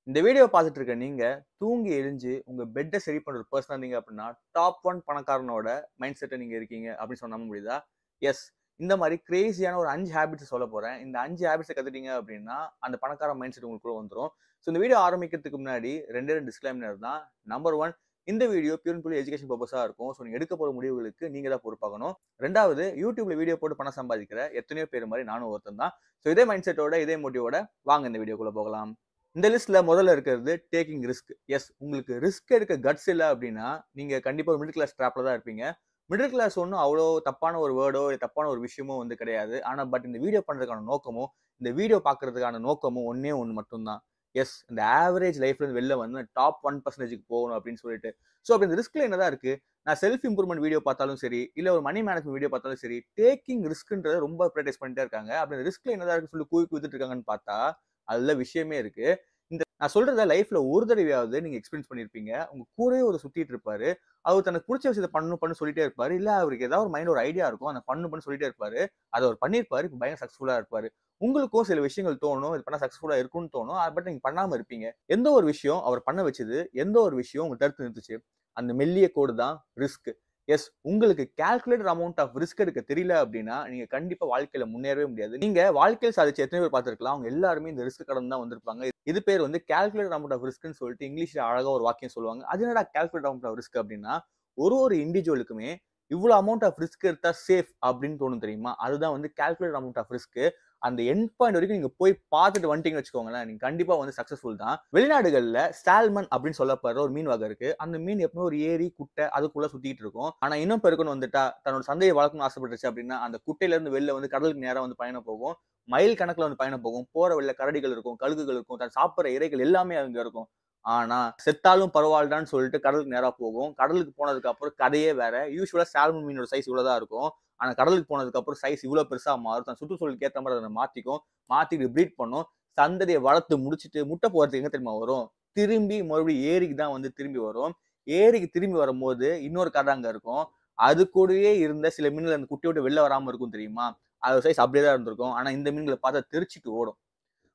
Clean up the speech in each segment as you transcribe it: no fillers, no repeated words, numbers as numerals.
இந்த வீடியோ பார்த்துட்டு இருக்க நீங்க, தூங்கி எழுஞ்சு உங்க பெட்ட சரி பண்ற ஒரு பெர்சனா இருந்தீங்க அப்படின்னா, டாப் 1 பணக்காரனோட மைண்ட் செட்ல நீங்க இருக்கீங்க அப்படின்னு சொன்னா நம்ப முடியுதா? எஸ். இந்த மாரி கிரேசியான ஒரு 5 ஹேபிட்ஸ் சொல்லப் போறேன். இந்த 5 ஹேபிட்ஸ கத்துட்டீங்க அப்படின்னா, அந்த பணக்கார மைண்ட் செட் உங்களுக்குள்ள வந்துரும். ஸோ இந்த வீடியோ ஆரம்பிக்கிறதுக்கு முன்னாடி 2 டிஸ்க்ளைமர் தான். நம்பர் 1, இந்த video pure and purely education பர்ப்பஸா இருக்கும். ஸோ நீங்க எடுக்க போற முடிவுகளுக்கு நீங்க தான் பொறுப்பாகணும். 2வது, YouTubeல வீடியோ போட்டு பணம் சம்பாதிக்கிற எத்தனையோ பேர் மாரி நானும் ஒருத்தன் தான். ஸோ இதே மைண்ட் செட்டோட, இதே மோட்டிவோட வாங்க இந்த வீடியோக்குள்ள போகலாம். இந்த லிஸ்ட்ல முதல்ல இருக்கிறது டேக்கிங் ரிஸ்க். எஸ், உங்களுக்கு ரிஸ்க் எடுக்க கட்ஸ் இல்ல அப்படின்னா, நீங்க கண்டிப்பா மிடில் கிளாஸ் ட்ராப்ல தான் இருப்பீங்க. மிடில் கிளாஸ் ஒண்ணும் அவ்வளோ தப்பான ஒரு வேர்டோ, இல்ல தப்பான ஒரு விஷயமோ வந்து கிடையாது. ஆனா இந்த வீடியோ பண்றதுக்கான நோக்கமும், இந்த வீடியோ பார்க்கறதுக்கான நோக்கமும் ஒண்ணே ஒண்ணு மட்டும் தான். எஸ், இந்த ஆவரேஜ் லைஃப்ல இருந்து வெளில வந்து டாப் 1%க்கு போகணும் அப்படின்னு சொல்லிட்டு. ஸோ அப்ப இந்த ரிஸ்க்ல என்னதான் இருக்கு? நான் செல்ஃப் இம்ப்ரூவ்மென்ட் வீடியோ பார்த்தாலும் சரி, இல்ல ஒரு மணி மேனேஜ்மென்ட் வீடியோ பார்த்தாலும் சரி, டேக்கிங் ரிஸ்க்ன்றத ரொம்ப அட்வர்டைஸ் பண்ணிட்டே இருக்காங்க. அப்ப இந்த ரிஸ்க்ல என்னதான் இருக்குன்னு சொல்லி கூவி குடுத்துட்டு இருக்காங்கன்னு பார்த்தா, அதுல விஷயமே இருக்கு. நான் சொல்றத லைஃப்ல ஒரு தடவையாவது நீங்க எக்ஸ்பீரியன்ஸ் பண்ணியிருப்பீங்க. உங்க கூடவே ஒரு சுத்திட்டு இருப்பாரு. அவர் தனக்கு புடிச்ச விஷயத்த பண்ணணும்னு சொல்லிட்டே இருப்பாரு. இல்ல அவருக்கு ஏதாவது ஒரு மைண்ட்ல ஒரு ஐடியா இருக்கும். அத பண்ணணும்னு சொல்லிட்டே இருப்பாரு. அத அவர் பண்ணியிருப்பாரு. இப்ப பயங்கர சக்சஸ்ஃபுல்லா இருப்பாரு. உங்களுக்கும் சில விஷயங்கள் தோணும். இது பண்ணா சக்சஸ்ஃபுல்லா இருக்கும்னு தோணும். பட் நீங்க பண்ணாம இருப்பீங்க. எந்த ஒரு விஷயம் அவர் பண்ண வச்சது, எந்த ஒரு விஷயம் உங்கள தடுத்து நிறுத்துச்சு? அந்த மெல்லிய கோடு தான் ரிஸ்க். எஸ், உங்களுக்கு கால்குலேட்டட் அமௌண்ட் ஆஃப் ரிஸ்க் எடுக்க தெரியல அப்டின்னா, நீங்க கண்டிப்பா வாழ்க்கையில முன்னேறவே முடியாது. நீங்க வாழ்க்கையில சாதிச்ச எத்தனை பேர் பார்த்திருக்கலாம். அவங்க எல்லாருமே இந்த ரிஸ்க் கடந்து தான் வந்திருப்பாங்க. இது பேர் வந்து கால்குலேட்டட் அமௌண்ட் ஆஃப் ரிஸ்க்ன்னு சொல்லிட்டு இங்கிலீஷ்ல அழகா ஒரு வாக்கியம் சொல்லுவாங்க. அது என்னடா கால்குலேட்டட் அமௌண்ட் ஆஃப் ரிஸ்க் அப்டின்னா, ஒரு இண்டிவிஜுவலுக்குமே இவ்ளோ அமௌண்ட் ஆஃப் ரிஸ்க் எடுத்தா சேஃப் அப்டின்னு தோணும் தெரியுமா? அதுதான் வந்து கால்குலேட்டட் அமௌண்ட் ஆஃப் ரிஸ்க். அந்த எண்ட் பாயிண்ட் வரைக்கும் நீங்க போய் பார்த்துட்டு வந்துட்டீங்கன்னு வச்சுக்கோங்களேன், நீங்க கண்டிப்பா வந்து சக்சஸ்ஃபுல் தான். வெளிநாடுகள்ல சால்மன் அப்படின்னு சொல்லப்படுற ஒரு மீன் வகை இருக்கு. அந்த மீன் எப்பவுமே ஒரு ஏரி, குட்டை அதுக்குள்ள சுத்திட்டு இருக்கும். ஆனா இன்னும் பெருக்கணும் வந்துட்டா, தன்னோட சந்தையை வளர்க்கணும்னு ஆசைப்பட்டுச்சு அப்படின்னா, அந்த குட்டையில இருந்து வெளில வந்து கடலுக்கு நேரா வந்து பயணம் போகும். மைல் கணக்குல வந்து பயணம் போகும். போற வழியில கரடிகள் இருக்கும், கழுகுகள் இருக்கும், தான் சாப்பிடுற இரைகள் எல்லாமே அங்க இருக்கும். ஆனா செத்தாலும் பரவாயில்லடான்னு சொல்லிட்டு கடலுக்கு நேரா போகும். கடலுக்கு போனதுக்கு அப்புறம் கதையே வேற. யூசுவலா சால்மன் மீனோட சைஸ் இவ்வளவுதான் இருக்கும். ஆனா கடலுக்கு போனதுக்கு அப்புறம் சைஸ் இவ்வளவு பெருசா மாறும். தன் சுற்றுச்சூழலுக்கு ஏத்த மாதிரி அதை மாத்திக்கும். மாத்திட்டு பிரீட் பண்ணும். சந்ததியை வளர்த்து முடிச்சுட்டு முட்டை போடுறதுக்கு எங்க தெரியுமா வரும்? திரும்பி மறுபடியும் ஏரிக்கு தான் வந்து திரும்பி வரும். ஏரிக்கு திரும்பி வரும்போது இன்னொரு கதை அங்க இருக்கும். அது கூடயே இருந்த சில மீன்கள் அந்த குட்டிய விட்டு வெளில வராம இருக்கும் தெரியுமா? அது சைஸ் அப்படியே தான் இருந்திருக்கும். ஆனா இந்த மீன்கள பார்த்தா தெறிச்சுட்டு ஓடும்.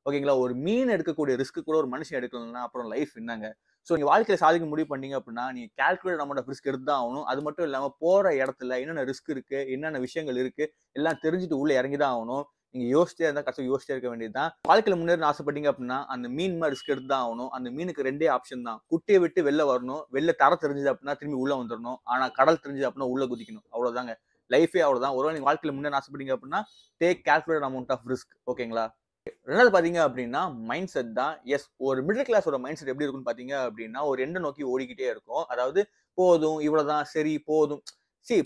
ஓகேங்களா? ஒரு மீன் எடுக்கக்கூடிய ரிஸ்க் கூட ஒரு மனுஷன் எடுக்கலன்னா, அப்புறம் லைஃப் என்னங்க? ஸோ நீங்க வாழ்க்கையில சாதிக்க முடிவு பண்ணீங்க அப்படின்னா, நீங்க கால்குலேட்டட் அமௌண்ட் ஆஃப் ரிஸ்க் எடுத்து தான் ஆகணும். அது மட்டும் இல்லாம போற இடத்துல என்னென்ன ரிஸ்க் இருக்கு, என்னென்ன விஷயங்கள் இருக்கு, எல்லாம் தெரிஞ்சுட்டு உள்ள இறங்கி தான் ஆகணும். நீங்க யோசிச்சிட்டே இருந்தா கடைசில யோசிச்சிட்டே இருக்க வேண்டியது தான். வாழ்க்கையில முன்னேறணும்னு ஆசைப்பட்டீங்க அப்படின்னா, அந்த மீன் மாரி ரிஸ்க் எடுத்து தான் ஆகணும். அந்த மீனுக்கு 2டே ஆப்ஷன் தான். குட்டிய விட்டு வெளில வரணும். வெளில தர தெரிஞ்சது அப்படின்னா திரும்பி உள்ள வந்துரணும். ஆனா கடல் தெரிஞ்சது அப்படின்னா உள்ள குதிக்கணும். அவ்வளவுதாங்க. லைஃபே அவ்வளவுதான். ஒருவேளை நீங்க வாழ்க்கையில முன்னேற ஆசைப்பட்டீங்க அப்படின்னா, take calculated amount of risk. ஓகேங்களா? 2வது பார்த்தீங்க அப்படின்னா, மைண்ட் செட் தான். எஸ், ஒரு மிடில் கிளாஸோட மைண்ட் செட் எப்படி இருக்கும்னு பார்த்தீங்க அப்படின்னா, ஒரு எண்ட நோக்கி ஓடிக்கிட்டே இருக்கும். அதாவது போதும், இவ்வளவுதான், சரி போதும்.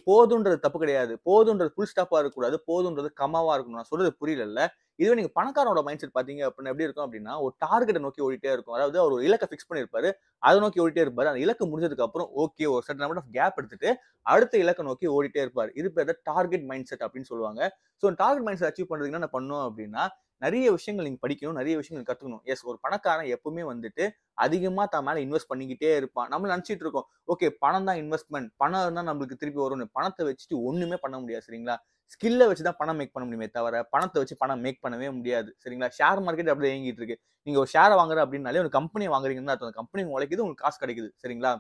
போதும்ன்றது தப்பு கிடையாது. போதும்ன்றது ஃபுல் ஸ்டாப்பா இருக்கக்கூடாது. போதும்ன்றது கம்மாவா இருக்கணும். நான் சொல்றது புரியலல்ல? இதுவே நீங்க பணக்காரனோட மைண்ட் செட் பார்த்தீங்க அப்படின்னா எப்படி இருக்கும் அப்படின்னா, ஒரு டார்கெட்ட நோக்கி ஓடிட்டே இருக்கும். அதாவது அவர் ஒரு இலக்க ஃபிக்ஸ் பண்ணியிருப்பாரு. அத நோக்கி ஓடிட்டே இருப்பாரு. அந்த இலக்கு முடிஞ்சதுக்கு அப்புறம் ஓகே, ஒரு சர்டன் அமௌண்ட் ஆஃப் கேப் எடுத்துட்டு, அடுத்த இலக்க நோக்கி ஓடிட்டே இருப்பாரு. இது பேர் தான் டார்கெட் மைண்ட் செட் அப்படின்னு சொல்லுவாங்க. So target mind set achieve பண்றதுக்கு என்ன பண்ணணும் அப்படின்னா, நெறைய விஷயங்கள் நீங்க படிக்கணும். நெறைய விஷயங்கள் கத்துக்கணும். எஸ், ஒரு பணக்காரன் எப்பவுமே வந்துட்டு அதிகமா தான் மேல இன்வெஸ்ட் பண்ணிக்கிட்டே இருப்பான். நம்ம நெனச்சுட்டு இருக்கோம். ஓகே, பணம் தான் இன்வெஸ்ட்மென்ட். பணம் இருந்தா நம்மளுக்கு திருப்பி வரும்னு. பணத்த வச்சுட்டு ஒண்ணுமே பண்ண முடியாது. சரிங்களா? ஸ்கில்ல வச்சு தான் பணம் மேக் பண்ண முடியுமே தவிர, பணத்த வச்சு பணம் மேக் பண்ணவே முடியாது. சரிங்களா? ஷேர் மார்க்கெட் அப்படிதான் இயங்கிட்டு இருக்கு. நீங்க ஒரு ஷேர வாங்குற அப்படின்னாலே ஒரு கம்பெனிய வாங்குறீங்கன்னு தான் அர்த்தம். அந்த கம்பெனி உழைக்குது, உங்களுக்கு காசு கிடைக்குது. சரிங்களா?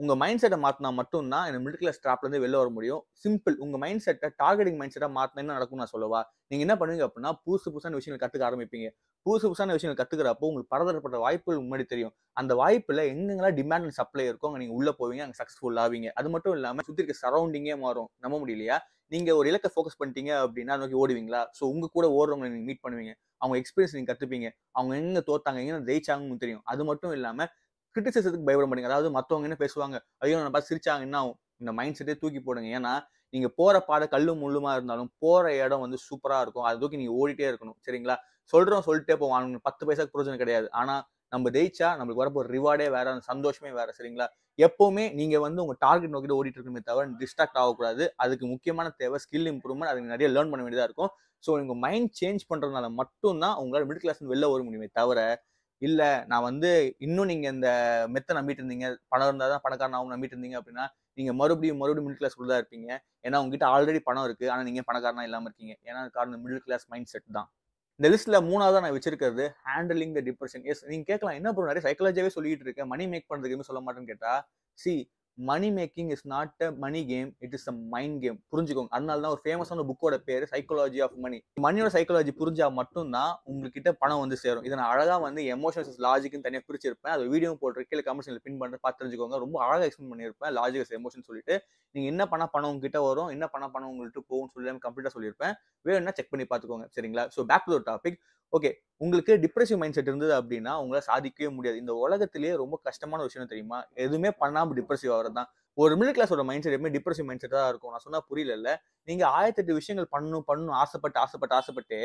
உங்க மைண்ட் செட்ட மாத்துனா மட்டும் தான் இந்த மிடில் கிளாஸ் ட்ராப்ல இருந்து வெளில வர முடியும். சிம்பிள். உங்க மைண்ட் செட்ட டார்கெட்டிங் மைண்ட் செட்டா மாத்துனா என்ன நடக்கும்னு நான் சொல்லவா? நீங்க என்ன பண்ணுவீங்க அப்படின்னா, புதுசு புதுசான விஷயங்கள் கத்துக்க ஆரம்பிப்பீங்க. புதுசு புதுசான விஷயங்கள் கத்துக்கிறப்போ உங்களுக்கு பலதரப்பட்ட வாய்ப்புகள் முன்னாடி தெரியும். அந்த வாய்ப்புல எங்கெங்கலாம் டிமாண்ட் அண்ட் சப்ளை இருக்கோ அங்க நீங்க உள்ள போவீங்க. அங்க சக்சஸ்ஃபுல் ஆவீங்க. அது மட்டும் இல்லாம சுத்தி இருக்க சரவுண்டிங்கே மாறும். நம்ப முடியலையா? நீங்க ஒரு இலக்க ஃபோக்கஸ் பண்ணிட்டீங்க அப்படின்னா, அத நோக்கி ஓடுவீங்களா? சோ உங்க கூட ஓடுறவங்கள நீங்க மீட் பண்ணுவீங்க. அவங்க எக்ஸ்பீரியன்ஸ் நீங்க கத்துப்பீங்க. அவங்க எங்க தோத்தாங்க, எங்க ஜெயிச்சாங்கன்னு உங்களுக்கு தெரியும். அது மட்டும் இல்லாம கிரிட்டிசிசத்துக்கு பயப்பட மாட்டீங்க. அதாவது மத்தவங்க என்ன பேசுவாங்க? ஐயோ! நம்மள பார்த்து சிரிச்சாங்க என்ன ஆகும்? இந்த மைண்ட் செட்டே தூக்கி போடுங்க. ஏன்னா, நீங்க போற பாதை கல்லும் முள்ளுமா இருந்தாலும், போற இடம் வந்து சூப்பரா இருக்கும். அத தூக்கி நீங்க ஓடிட்டே இருக்கணும். சரிங்களா? சொல்றவன் சொல்லிட்டே போவான். அவனுக்கு 10 பைசாக்கு பிரயோஜனம் கிடையாது. ஆனா, நம்ம ஜெயிச்சா நம்மளுக்கு வரப்போற ரிவார்டே வேற. அந்த சந்தோஷமே வேற. சரிங்களா? எப்பவுமே நீங்க வந்து உங்க டார்கெட் நோக்கி தான் ஓடிட்டு இருக்கணுமே தவிர, டிஸ்ட்ராக்ட் ஆகக்கூடாது. அதுக்கு முக்கியமான தேவை ஸ்கில் இம்ப்ரூவ்மென்ட். அதுக்கு நெறைய லேர்ன் பண்ண வேண்டியதா இருக்கும். சோ, உங்க மைண்ட் சேஞ்ச் பண்றதுனால மட்டும் தான் உங்களால மிடில் கிளாஸ்ல வெளில வர முடியுமே தவிர, இல்ல நான் வந்து இன்னும் நீங்க இந்த மெத்த நம்பிட்டு இருந்தீங்க. பணம் இருந்தா தான் பணக்காரன் ஆகும்னு நம்பிட்டு இருந்தீங்க அப்படின்னா, நீங்க மறுபடியும் மிடில் கிளாஸ்க்குள்ள தான் இருப்பீங்க. ஏன்னா உங்ககிட்ட ஆல்ரெடி பணம் இருக்கு. ஆனா நீங்க பணக்காரனா இல்லாம இருக்கீங்க. ஏன்னா காரணம் மிடில் கிளாஸ் மைண்ட் செட் தான். இந்த லிஸ்ட்ல 3வதா நான் வச்சிருக்கிறது ஹேண்டிலிங் த டிப்ரஷன். எஸ், நீங்க கேட்கலாம், என்ன ப்ரோ நிறைய சைக்காலஜியாவே சொல்லிட்டு இருக்கேன், மணி மேக் பண்றதுக்கு எதுவுமே சொல்ல மாட்டேன்னு கேட்டா, see money making is not a money game, it is a mind game. புரிஞ்சுக்கோங்க. அதனால தான் ஒரு ஃபேமஸான புக்கோட பேரு சைக்காலஜி ஆஃப் மணி. மணியோட சைக்காலஜி புரிஞ்சா மட்டும் தான் உங்ககிட்ட பணம் வந்து சேரும். இதை நான் அழகா வந்து எமோஷன்ஸ் லாஜிக்னு தனியா பிரிச்சிருப்பேன். அது வீடியோ போட்டு கீழே கமெண்ட்ஸ்ல பின் பண்ணி பார்த்து தெரிஞ்சுக்கோங்க. ரொம்ப அழகா எக்ஸ்பிளைன் பண்ணியிருப்பேன் லாஜிக் எமோஷன் சொல்லிட்டு. நீங்க என்ன பண்ணா பணம் உங்ககிட்ட வரும், என்ன பண்ணா பணம் உங்கள்கிட்ட போகும்னு சொல்லி கம்ப்ளீட்டா சொல்லியிருப்பேன். வேணும்னா செக் பண்ணி பார்த்துக்கோங்க. சரிங்களா? So back to the topic. Okay, உங்களுக்கு டிப்ரெசிவ் மைண்ட் செட் இருந்தது அப்படின்னா உங்களால சாதிக்கவே முடியாது. இந்த உலகத்திலேயே ரொம்ப கஷ்டமான விஷயம் தெரியுமா? எதுவுமே பண்ணாம டிப்ரெசிவ் ஆகிறது தான். ஒரு மிடில் கிளாஸோட மைண்ட் செட் எப்பவுமே டிப்ரெசிவ் மைண்ட் செட் தான் இருக்கும். நான் சொன்னா புரியல. நீங்க 1008 விஷயங்கள் பண்ணணும் ஆசைப்பட்டு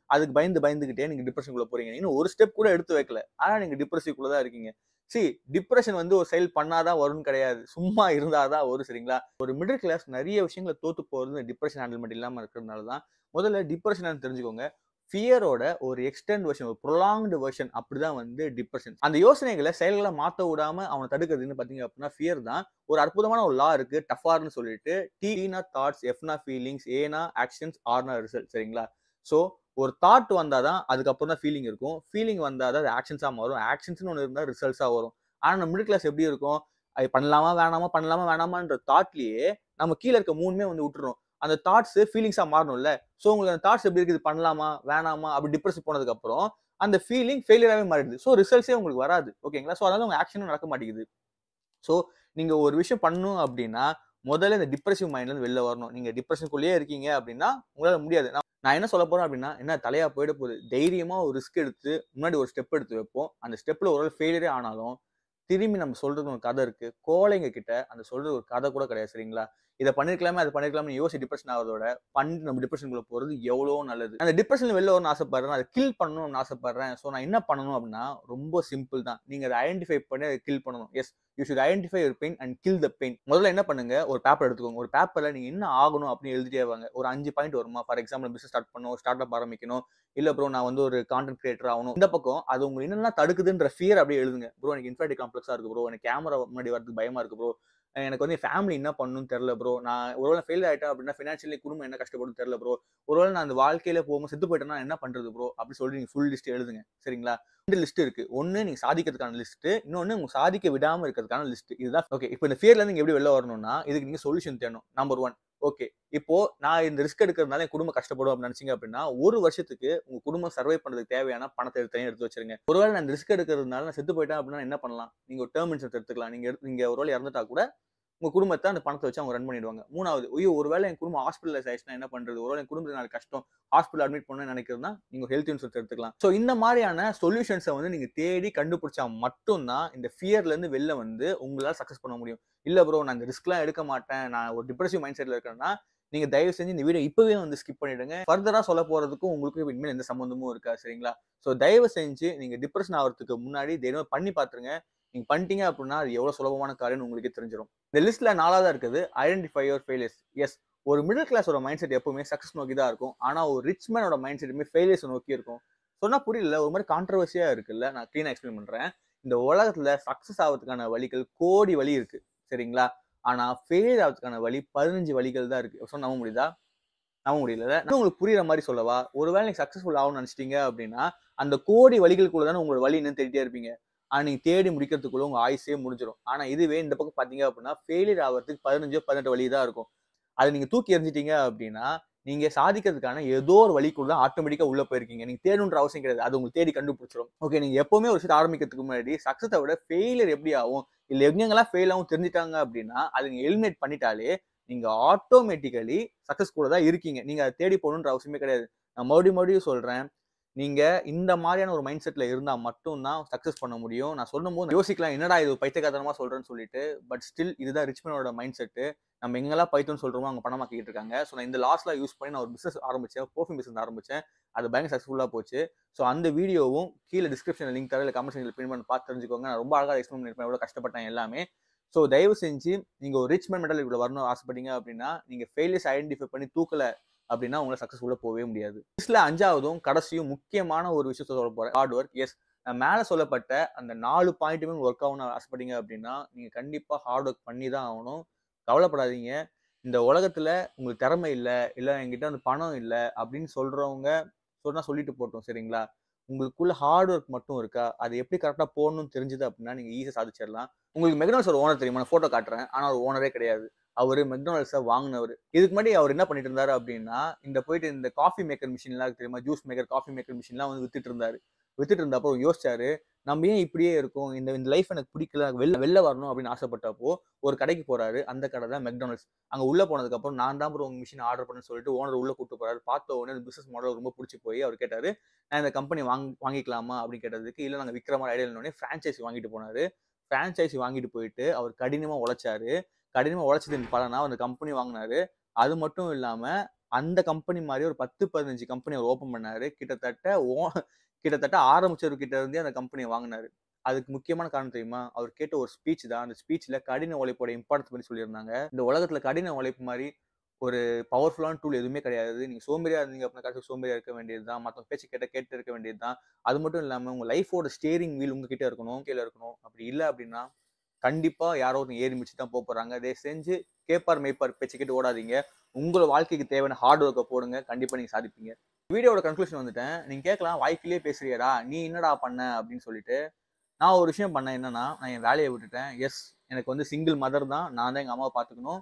அதுக்கு பயந்துகிட்டே நீங்க டிப்ரெஷனுக்குள்ள போறீங்க. இன்னும் ஒரு ஸ்டெப் கூட எடுத்து வைக்கல. ஆனா நீங்க டிப்ரெசிவ்க்குள்ள தான் இருக்கீங்க. டிப்ரெஷன் வந்து ஒரு செயல் பண்ணாதான் வரும்னு கிடையாது. சும்மா இருந்தாதான் வரும். சரிங்களா? ஒரு மிடில் கிளாஸ் நிறைய விஷயங்களை தோத்து போறது டிப்ரெஷன் ஹேண்டில்மெண்ட் இல்லாம இருக்கிறதுனால தான். முதல்ல டிப்ரெஷன் தெரிஞ்சுக்கோங்க. ஃபியரோட ஒரு எக்ஸ்டெண்ட் வெர்ஷன், ஒரு ப்ரொலாங்டு வெர்ஷன் அப்படிதான் வந்து டிப்ரெஷன். அந்த யோசனைகளை செயல்களை மாத்த விடாம அவனை தடுக்கிறதுன்னு பாத்தீங்க அப்படின்னா ஃபியர் தான். ஒரு அற்புதமான ஒரு லா இருக்கு, டஃபார்னு சொல்லிட்டு. T-னா தாட்ஸ், F-னா ஃபீலிங்ஸ், A-னா ஆக்ஷன்ஸ், R-னா ரிசல்ட். சரிங்களா? சோ ஒரு தாட் வந்தாதான் அதுக்கப்புறம் தான் ஃபீலிங் இருக்கும். ஃபீலிங் வந்தாதான் அது ஆக்ஷன்ஸா மாறும். ஆக்ஷன்ஸ்னு ஒன்று இருந்தா ரிசல்ட்ஸா வரும். ஆனா நம்ம மிடில் கிளாஸ் எப்படி இருக்கும்? அது பண்ணலாமா வேணாமான்ற தாட்லயே நம்ம கீழ இருக்க 3மே வந்து விட்டுறோம். அந்த தாட்ஸ் ஃபீலிங்ஸா மாறணும்ல. சோ உங்களுக்கு அந்த தாட்ஸ் எப்படி இருக்குது? பண்ணலாமா வேணாமா அப்படி டிப்ரஸ் போனதுக்கு அப்புறம் அந்த ஃபீலிங் ஃபெயிலியராவே மாறிடுது. சோ ரிசல்ட்ஸே உங்களுக்கு வராது. ஓகேங்களா? சோ அதனால உங்க ஆக்ஷனும் நடக்க மாட்டேங்குது. சோ நீங்க ஒரு விஷயம் பண்ணணும் அப்படின்னா முதல்ல இந்த டிப்ரெசிவ் மைண்ட்ல இருந்து வெளில வரணும். நீங்க டிப்ரெஷனுக்குள்ளேயே இருக்கீங்க அப்படின்னா உங்களால முடியாது. நான் என்ன சொல்ல போறேன் அப்படின்னா, என்ன தலையா போயிட போகுது. தைரியமா ஒரு ரிஸ்க் எடுத்து முன்னாடி ஒரு ஸ்டெப் எடுத்து வைப்போம். அந்த ஸ்டெப்ல ஒரு வேளை ஃபெயிலியரே ஆனாலும் திரும்பி நம்ம சொல்றது ஒரு கதை இருக்கு. கோழைங்க கிட்ட அந்த சொல்றது ஒரு கதை கூட கிடையாது. சரிங்களா? இத பண்ணிருக்கலாமே, அது பண்ணிருக்கலாம்னு யோசிச்சு டிப்ரெஷன் ஆவறதோட, பண்ணிட்டு நம்ம டிப்ரெஷனுக்குள்ள போறது எவ்வளவோ நல்லது. அந்த டிப்ரெஷன்ல வெளில வரணும்னு ஆசைப்படுறேன். அத கில் பண்ணணும்னு ஆசைப்படுறேன். சோ நான் என்ன பண்ணணும் அப்படின்னா, ரொம்ப சிம்பிள் தான். நீங்க அத ஐடென்டிஃபை பண்ணி அத கில் பண்ணணும். Yes, you should identify your pain and kill the pain. முதல்ல என்ன பண்ணுங்க, ஒரு பேப்பர் எடுத்துக்கோங்க. ஒரு பேப்பர்ல நீங்க என்ன ஆகணும் அப்படின்னு எழுதிட்டே வாங்க. ஒரு 5 பாயிண்ட் வருமா? ஃபார் எக்ஸாம்பிள் பிசினஸ் ஸ்டார்ட் பண்ணணும், ஸ்டார்ட் அப் ஆரம்பிக்கணும். இல்ல ப்ரோ நான் வந்து ஒரு கான்டென்ட் கிரியேட்டர் ஆகணும். இந்த பக்கம் அது உங்களுக்கு என்னெல்லாம் தடுக்குதுன்ற ஃபியர் அப்படியே எழுதுங்க. ப்ரோ எனக்கு இன்ஃபினிட்டி காம்ப்ளெக்ஸா இருக்கு ப்ரோ. எனக்கு கேமரா முன்னாடி வரதுக்கு பயமா இருக்கு ப்ரோ. எனக்கு வந்து ஃபேமிலி என்ன பண்ணணும்னு தெரியல ப்ரோ. நான் ஒருவேளை ஃபெயில் ஆயிட்டேன் அப்படின்னா ஃபினான்ஷியலி குடும்பம் என்ன கஷ்டப்படும்னு தெரியல ப்ரோ. ஒருவேளை நான் அந்த வாழ்க்கையில போகும்போது செத்து போயிட்டேன்னா என்ன பண்றது ப்ரோ? அப்படி சொல்லி நீங்க ஃபுல் லிஸ்ட் எழுதுங்க. சரிங்களா? 2 லிஸ்ட் இருக்கு. ஒன்னு நீங்க சாதிக்கிறதுக்கான லிஸ்ட், இன்னொன்னு உங்க சாதிக்க விடாம இருக்கிறதுக்கான லிஸ்ட். இதுதான் ஓகே. இப்போ இந்த ஃபியர்ல இருந்து நீங்க எப்படி வெளில வரணும்னா, இதுக்கு நீங்க சொல்யூஷன் தேடணும். நம்பர் 1. ஓகே. இப்போ நான் இந்த ரிஸ்க் எடுக்கிறதுனால என் குடும்பம் கஷ்டப்படும் அப்படின்னு நினைச்சீங்க அப்படின்னா, ஒரு வருஷத்துக்கு உங்க குடும்பம் சர்வை பண்றதுக்கு தேவையான பணத்தை தனியா எடுத்து வச்சிருங்க. ஒருவேளை நான் இந்த ரிஸ்க் எடுக்கிறதுனால நான் செத்து போயிட்டேன் அப்படின்னா என்ன பண்ணலாம்? நீங்க ஒரு டெர்ம் இன்சூரன்ஸ் எடுத்துக்கலாம். நீங்க ஒருவேளை இறந்துட்டா கூட உங்க குடும்பத்த அந்த பணத்த வச்சு அவங்க ரன் பண்ணிடுவாங்க. 3வது, ஐயோ! ஒருவேளை என் குடும்பம் ஹாஸ்பிடலைஸ் ஆயிடுச்சுனா என்ன பண்றது? ஒருவேளை என் குடும்பத்துக்கு நாளைக்கு கஷ்டம். ஹாஸ்பிடல் அட்மிட் பண்ணணும்னு நினைக்கிறதுனா, நீங்க ஹெல்த் இன்சூரன்ஸ் எடுத்துக்கலாம். சோ இந்த மாரியான சொல்யூஷன்ஸ வந்து நீங்க தேடி கண்டுபிடிச்சா மட்டும் தான் இந்த ஃபியர்ல இருந்து வெளில வந்து உங்களால சக்சஸ் பண்ண முடியும். இல்ல ப்ரோ நான் இந்த ரிஸ்க்லாம் எடுக்க மாட்டேன். நான் ஒரு டிப்ரசிவ் மைண்ட் செட்ல இருக்கேன்னா, நீங்க தயவு செஞ்சு இந்த வீடியோ இப்பவே வந்து ஸ்கிப் பண்ணிடுங்க. ஃபர்தரா சொல்ல போறதுக்கும் உங்களுக்கும் இனிமேல் எந்த சம்பந்தமும் இருக்காது. சரிங்களா? சோ தயவு செஞ்சு நீங்க டிப்ரஷன் ஆவறதுக்கு முன்னாடி தைரியமா பண்ணி பாத்துருங்க. நீங்க பண்ணிட்டீங்க அப்படின்னா, அது எவ்வளவு சுலபமான காரியம்னு உங்களுக்கே தெரிஞ்சிரும். இந்த லிஸ்ட்ல 4வதா இருக்குது ஐடென்டிஃபை யுவர் ஃபெயிலியர்ஸ். எஸ், ஒரு மிடில் கிளாஸோட மைண்ட் செட் எப்பவுமே சக்சஸ் நோக்கி தான் இருக்கும். ஆனா ஒரு ரிச் மேனோட மைண்ட் செட்டுமே ஃபெயிலியர்ஸ் நோக்கி இருக்கும். சொன்னா புரியல, ஒரு மாதிரி கான்ட்ரோவர்சியா இருக்குல்ல. நான் கிளீனா எக்ஸ்பிளைன் பண்றேன். இந்த உலகத்துல சக்சஸ் ஆவறதுக்கான வழிகள் கோடி வழி இருக்கு. சரிங்களா? ஆனா ஃபெயிலியர் ஆவறதுக்கான வழி 15 வழிகள் தான் இருக்கு. சொன்னா நம்ப முடியுதா? நம்ப முடியல. நான் உங்களுக்கு புரியுற மாதிரி சொல்லவா? ஒருவேளை நீங்க சக்சஸ்ஃபுல் ஆகணும்னு நினைச்சிட்டீங்க அப்படின்னா, அந்த கோடி வழிகளுக்குள்ள தானே உங்களோட வழி என்னன்னு தேடிட்டே இருப்பீங்க. ஆனா நீங்க தேடி முடிக்கிறதுக்குள்ள உங்க ஆயுசே முடிஞ்சிரும். ஆனா இதுவே இந்த பக்கம் பார்த்தீங்க அப்படின்னா, ஃபெயிலியர் ஆவறதுக்கு 15 18 வழி தான் இருக்கும். அத நீங்க தூக்கி எறிஞ்சிட்டீங்க அப்படின்னா, நீங்க சாதிக்கிறதுக்கான ஏதோ ஒரு வழிக்குள்ள ஆட்டோமேட்டிக்கா உள்ள போயிருக்கீங்க. நீங்க தேடணுன்ற அவசியம் கிடையாது. அது உங்களுக்கு தேடி கண்டுபிடிச்சிரும். ஓகே, நீங்க எப்பவுமே ஒரு விஷயத்த ஆரம்பிக்கிறதுக்கு முன்னாடி சக்சஸ விட ஃபெயிலியர் எப்படி ஆகும்? இல்ல எங்கெங்கெல்லாம் ஃபெயில் ஆகும் தெரிஞ்சுட்டாங்க அப்படின்னா, அத நீங்க எலிமினேட் பண்ணிட்டாலே, நீங்க ஆட்டோமேட்டிக்கலி சக்சஸ்குள்ள தான் இருக்கீங்க. நீங்க அத தேடி போகணுன்ற அவசியமே கிடையாது. நான் மறுபடியும் சொல்றேன். நீங்க இந்த மாரியான ஒரு மைண்ட் செட்ல இருந்தா மட்டும் தான் சக்சஸ் பண்ண முடியும். நான் சொல்லும்போது யோசிக்கலாம், என்னடா இது பைத்தியக்காரத்தனமா சொல்றேன்னு சொல்லிட்டு. பட் ஸ்டில் இதுதான் ரிச் மேனோட மைண்ட் செட். நம்ம எங்கெல்லாம் பைத்தியம்னு சொல்றோமோ அங்க பணமாக்கிட்டு இருக்காங்க. சோ நான் இந்த லாஸ்லாம் யூஸ் பண்ணி நான் ஒரு பிசினஸ் ஆரம்பிச்சேன். பெர்ஃப்யூம் பிசினஸ் ஆரம்பிச்சேன். அது பயங்கர சக்சஸ்ஃபுல்லா போச்சு. சோ அந்த வீடியோவும் கீழ டிஸ்கிரிப்ஷன்ல லிங்க் தரேன். இல்ல கமெண்ட் செக்ஷன்ல பின் பண்ணி பார்த்து தெரிஞ்சுக்கோங்க. நான் ரொம்ப அழகா எக்ஸ்பிளைன் பண்ணிருப்பேன். எவ்வளவு கஷ்டப்பட்டேன் எல்லாமே. சோ தயவு செஞ்சு நீங்க ஒரு ரிச் மேன் மென்டாலிட்டிக்குள்ள வரணும்னு ஆசைப்பட்டீங்க அப்படின்னா, நீங்க ஃபெயிலியர்ஸ் ஐடென்டிஃபை பண்ணி தூக்கல அப்படின்னா உங்களால சக்சஸ்ஃபுல்லா போகவே முடியாது. லிஸ்ட்ல 5வதும் கடைசியும் முக்கியமான ஒரு விஷயத்த சொல்ல போறேன். Hard work. எஸ், நான் மேல சொல்லப்பட்ட அந்த 4 பாயிண்ட்டுமே ஒர்க் ஆகணும்னு ஆசைப்பட்டீங்க அப்படின்னா, நீங்க கண்டிப்பா ஹார்ட் ஒர்க் பண்ணி தான் ஆகணும். கவலைப்படாதீங்க. இந்த உலகத்துல உங்களுக்கு திறமை இல்ல, இல்ல என்கிட்ட வந்து பணம் இல்ல அப்படின்னு சொல்றவங்க சொன்னா சொல்லிட்டு போட்டோம் சரிங்களா? உங்களுக்குள்ள ஹார்ட் ஒர்க் மட்டும் இருக்கா? அது எப்படி கரெக்ட்டா போடணும்னு தெரிஞ்சது அப்படின்னா, நீங்க ஈஸியா சாதிச்சிடலாம். உங்களுக்கு மெக்டானல்ட்ஸோட ஓனர் தெரியுமா? நான் ஃபோட்டோ காட்டுறேன். ஆனா அவர் ஓனரே கிடையாது. அவரு மெக்டானல்ட்ஸ வாங்குனவரு. இதுக்கு முன்னாடி அவர் என்ன பண்ணிட்டு இருந்தாரு அப்படின்னா, போயிட்டு இந்த காஃபி மேக்கர் மிஷின்லாம் இருக்கு தெரியுமா? ஜூஸ் மேக்கர், காஃபி மேக்கர் மிஷின்லாம் வந்து வித்துட்டு இருந்தாரு. வித்துட்டு இருந்தப்போ யோசிச்சாரு, நம்ம ஏன் இப்படியே இருக்கோம்? இந்த இந்த லைஃப் எனக்கு பிடிக்கல. வெளில வெளில வரணும் அப்படின்னு ஆசைப்பட்டப்போ, ஒரு கடைக்கு போறாரு. அந்த கடை தான் மெக்டானல்ட்ஸ். அங்க உள்ள போனதுக்கப்புறம், நான் தான் ப்ரோ உங்க மிஷின் ஆர்டர் பண்ணேன்னு சொல்லிட்டு ஓனர் உள்ள கூட்டு போறாரு. பார்த்த உடனே அந்த பிசினஸ் மாடல் ரொம்ப புடிச்சு போய் அவர் கேட்டாரு, நான் இந்த கம்பெனி வாங்கிக்கலாமா? அப்படின்னு கேட்டதுக்கு, இல்ல நாங்க விக்கிற மாரி ஐடியா இல்லன்னோனே ஃபிரான்சைஸ் வாங்கிட்டு போனாரு. ஃபிரான்சைஸ் வாங்கிட்டு போயிட்டு அவர் கடினமா உழைச்சாரு. கடினமா உழைச்சதின் பலனா அந்த கம்பெனி வாங்குனாரு. அது மட்டும் இல்லாம, அந்த கம்பெனி மாரி ஒரு 10, 15 கம்பெனி அவர் ஓப்பன் பண்ணாரு. கிட்டத்தட்ட ஆரம்பிச்சவர்கிட்ட இருந்தே அந்த கம்பெனிய வாங்குனாரு. அதுக்கு முக்கியமான காரணம் தெரியுமா? அவர் கேட்ட ஒரு ஸ்பீச் தான். அந்த ஸ்பீச்ல கடின உழைப்போட இம்பார்ட்டன்ஸ் பத்தி சொல்லியிருந்தாங்க. இந்த உலகத்துல கடின உழைப்பு மாரி ஒரு பவர்ஃபுல்லான டூல் எதுவுமே கிடையாது. நீங்க சோம்பேறியா இருந்தீங்க அப்படின்னா கடைசில சோம்பேறியா இருக்க வேண்டியது தான். மத்தவங்க பேச்ச கேட்டு இருக்க வேண்டியது தான். அது மட்டும் இல்லாம உங்க லைஃபோட ஸ்டீரிங் வீல் உங்ககிட்ட இருக்கணும். கீழ இருக்கணும். அப்படி இல்ல அப்படின்னா, கண்டிப்பா யாரோ ஒருத்தங்க ஏறி மிதிச்சு தான் போறாங்க. தயவு செஞ்சு கேட்பார் மேய்ப்பார் பேச்ச கேட்டு ஓடாதீங்க. உங்க வாழ்க்கைக்கு தேவையான ஹார்ட் ஒர்க்க போடுங்க. கண்டிப்பா நீங்க சாதிப்பீங்க. வீடியோவோட கன்க்ளூஷன் வந்துட்டேன். நீங்க கேட்கலாம், "வாய்க்கிலேயே பேசுறியேடா! நீ என்னடா பண்ண?" அப்படின்னு சொல்லிட்டு. நான் ஒரு விஷயம் பண்ணேன். என்னன்னா, நான் என் வேலைய விட்டுட்டேன். எஸ், எனக்கு வந்து சிங்கிள் மதர் தான். நான் தான் எங்க அம்மாவ பார்த்துக்கணும்.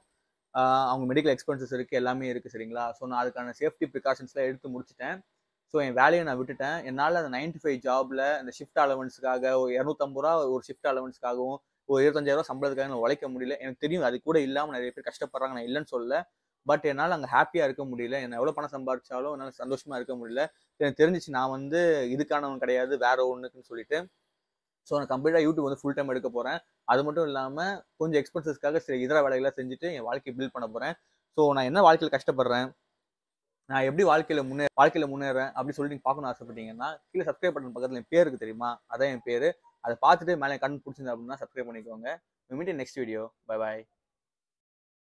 அவங்க மெடிக்கல் எக்ஸ்பென்சஸ் இருக்கு. எல்லாமே இருக்கு சரிங்களா? ஸோ நான் அதுக்கான சேஃப்டி பிரிகாஷன்ஸ்லாம் எடுத்து முடிச்சுட்டேன். ஸோ என் வேலைய நான் விட்டுட்டேன். என்னால அந்த 9 to 5 ஜாப்ல அந்த ஷிஃப்ட் அலவன்ஸ்க்காக ஒரு ரூ. 250 ஒரு ஷிஃப்ட் அலவன்ஸ்க்காகவும், ஒரு ரூ. 25,000 சம்பளத்துக்காக நான் உழைக்க முடியல. எனக்கு தெரியும் அது கூட இல்லாம நெறைய பேர் கஷ்டப்படுறாங்க. நான் இல்லன்னு சொல்லல. பட் என்னால அங்க ஹேப்பியா இருக்க முடியல. என்ன எவ்வளோ பணம் சம்பாரிச்சாலும் என்னால சந்தோஷமா இருக்க முடியல. எனக்கு தெரிஞ்சுச்சு நான் வந்து இதுக்கானவன் கிடையாது. வேற ஒண்ணுக்குன்னு சொல்லிட்டு. ஸோ நான் கம்ப்ளீட்டா யூடியூப் வந்து ஃபுல் டைம் எடுக்க போறேன். அது மட்டும் இல்லாம கொஞ்சம் எக்ஸ்பென்சஸ்க்காக சில இதர வேலைகள்லாம் செஞ்சுட்டு என் வாழ்க்கைய பில்ட் பண்ண போறேன். ஸோ நான் என்ன வாழ்க்கையில கஷ்டப்படுறேன்? நான் எப்படி வாழ்க்கையில முன்னேறேன் அப்படின்னு சொல்லி நீங்க பார்க்கணும்னு ஆசைப்பட்டீங்கன்னா, கீழ சப்ஸ்கிரைப் பட்டன் பக்கத்துல என் பேர் இருக்கு தெரியுமா? அதான் என் பேரு. அத பார்த்துட்டு மேல கமெண்ட் புடிச்சிருந்தது அப்படின்னா சப்ஸ்கிரைப் பண்ணிக்கோங்க. We meet in next video. Bye bye.